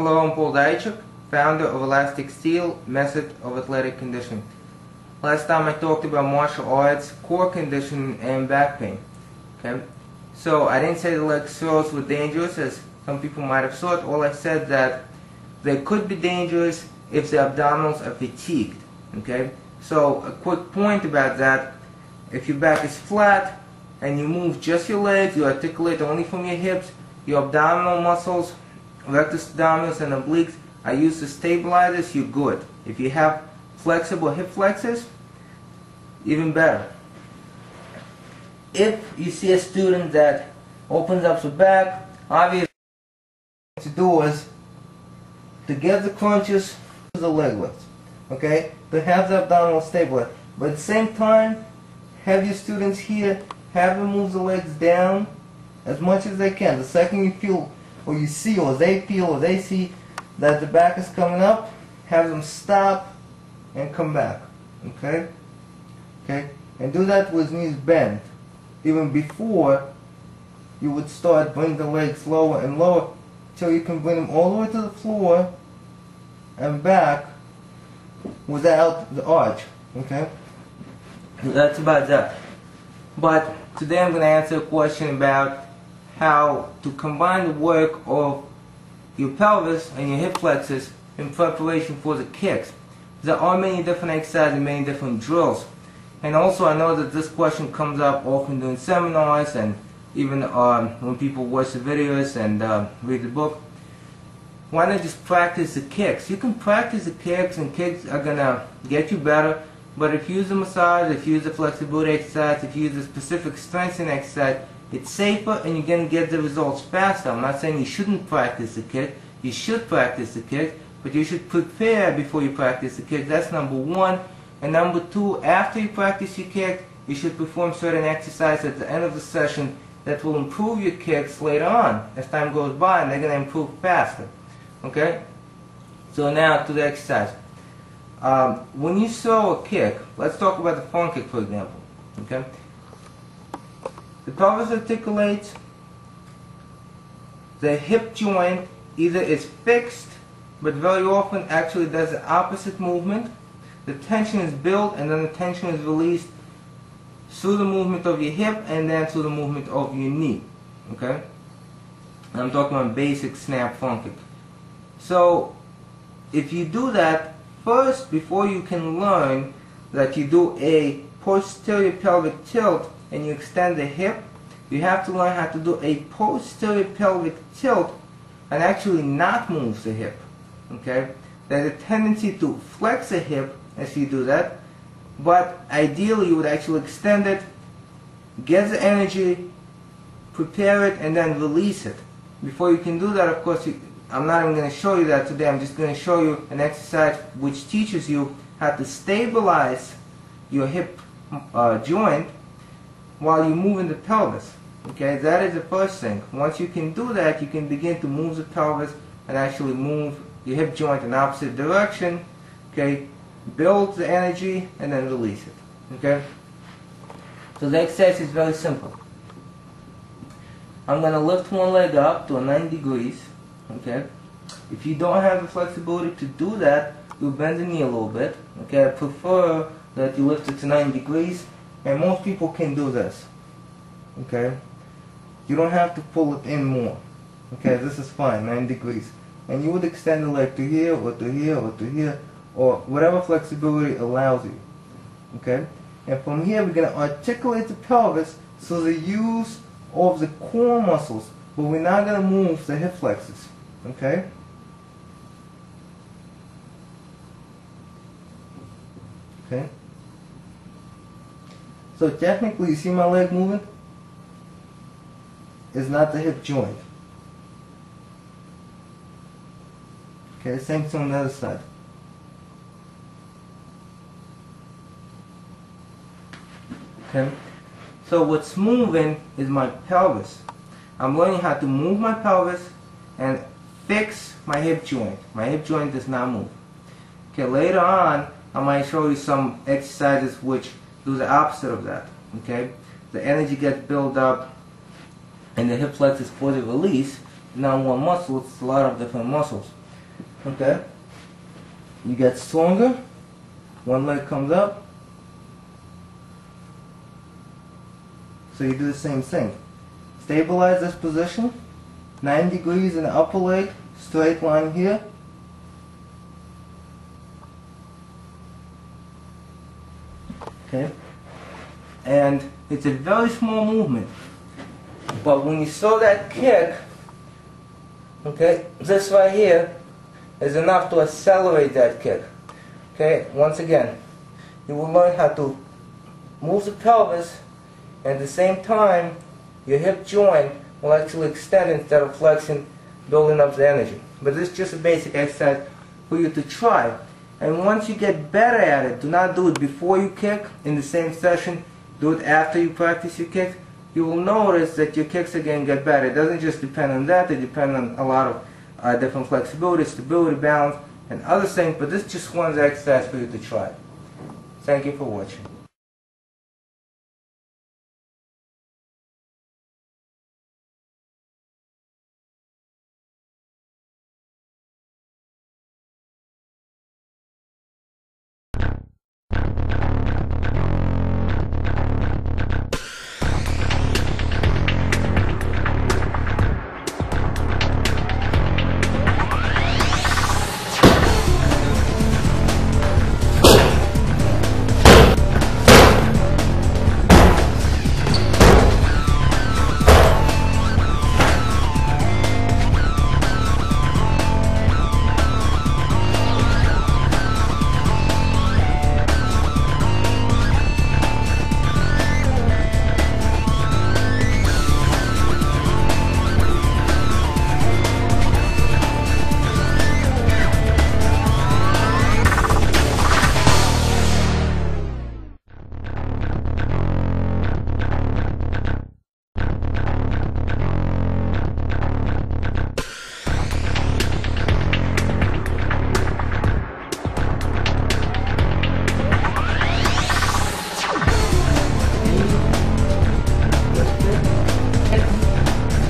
Hello, I'm Paul Daichuk, founder of Elastic Steel Method of Athletic Conditioning. Last time I talked about martial arts, core conditioning, and back pain. Okay, so I didn't say the leg curls were dangerous, as some people might have thought. All I said that they could be dangerous if the abdominals are fatigued. Okay, so a quick point about that: if your back is flat and you move just your legs, you articulate only from your hips, your abdominal muscles, rectus abdominis and obliques are used to stabilize this, you're good. If you have flexible hip flexors, even better. If you see a student that opens up the back, obviously what to do is to get the crunches to the leg lifts, okay, to have the abdominal stabilized. But at the same time, have your students here have them move the legs down as much as they can. The second you feel or you see or they feel or they see that the back is coming up, have them stop and come back. Okay? Okay? And do that with knees bent. Even before you would start bringing the legs lower and lower till you can bring them all the way to the floor and back without the arch. Okay? That's about that. But today I'm going to answer a question about how to combine the work of your pelvis and your hip flexors in preparation for the kicks. There are many different exercises and many different drills. And also I know that this question comes up often during seminars and even when people watch the videos and read the book. Why not just practice the kicks? You can practice the kicks and kicks are going to get you better. But if you use the massage, if you use the flexibility exercise, if you use the specific strengthening exercise, it's safer and you're going to get the results faster. I'm not saying you shouldn't practice the kick. You should practice the kick, but you should prepare before you practice the kick. That's number one. And number two, after you practice your kick, you should perform certain exercises at the end of the session that will improve your kicks later on as time goes by, and they're going to improve faster. Okay? So now to the exercise. When you throw a kick, let's talk about the front kick, for example. Okay? The pelvis articulates, the hip joint either is fixed, but very often actually does the opposite movement. The tension is built and then the tension is released through the movement of your hip and then through the movement of your knee. Okay? And I'm talking about basic snap front kick. So if you do that, first, before you can learn that you do a posterior pelvic tilt and you extend the hip, you have to learn how to do a posterior pelvic tilt and actually not move the hip. Okay? There's a tendency to flex the hip as you do that, but ideally you would actually extend it, get the energy, prepare it, and then release it. Before you can do that, of course, I'm not even going to show you that today. I'm just going to show you an exercise which teaches you how to stabilize your hip joint while you're moving the pelvis. Okay, that is the first thing. Once you can do that, you can begin to move the pelvis and actually move your hip joint in the opposite direction. Okay, build the energy and then release it. Okay, so the exercise is very simple. I'm going to lift one leg up to 90 degrees. Okay, if you don't have the flexibility to do that, you bend the knee a little bit. Okay, I prefer that you lift it to 90 degrees, and most people can do this. Okay, you don't have to pull it in more. Okay, this is fine, 90 degrees. And you would extend the leg to here, or to here, or to here, or whatever flexibility allows you. Okay, and from here we're going to articulate the pelvis through the use of the core muscles, but we're not going to move the hip flexors. Okay? Okay? So technically, you see my leg moving? It's not the hip joint. Okay, same thing on the other side. Okay? So what's moving is my pelvis. I'm learning how to move my pelvis and fix my hip joint. My hip joint does not move. Okay, later on, I might show you some exercises which do the opposite of that. Okay, the energy gets built up and the hip flexors for the release. Not one muscle, it's a lot of different muscles. Okay? You get stronger. One leg comes up. So you do the same thing. Stabilize this position. 9 degrees in the upper leg. Straight line here. Okay? And it's a very small movement. But when you throw that kick, okay, this right here is enough to accelerate that kick. Okay, once again, you will learn how to move the pelvis, and at the same time, your hip joint will actually extend instead of flexing, building up the energy. But this is just a basic exercise for you to try. And once you get better at it, do not do it before you kick in the same session. Do it after you practice your kick. You will notice that your kicks are going to get better. It doesn't just depend on that. They depend on a lot of different flexibility, stability, balance, and other things. But this is just one exercise for you to try. Thank you for watching.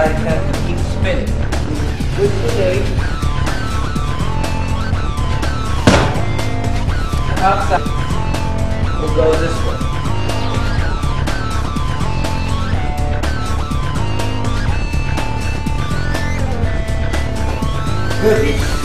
I can keep spinning. Good shape. Outside. We'll go this way. Good.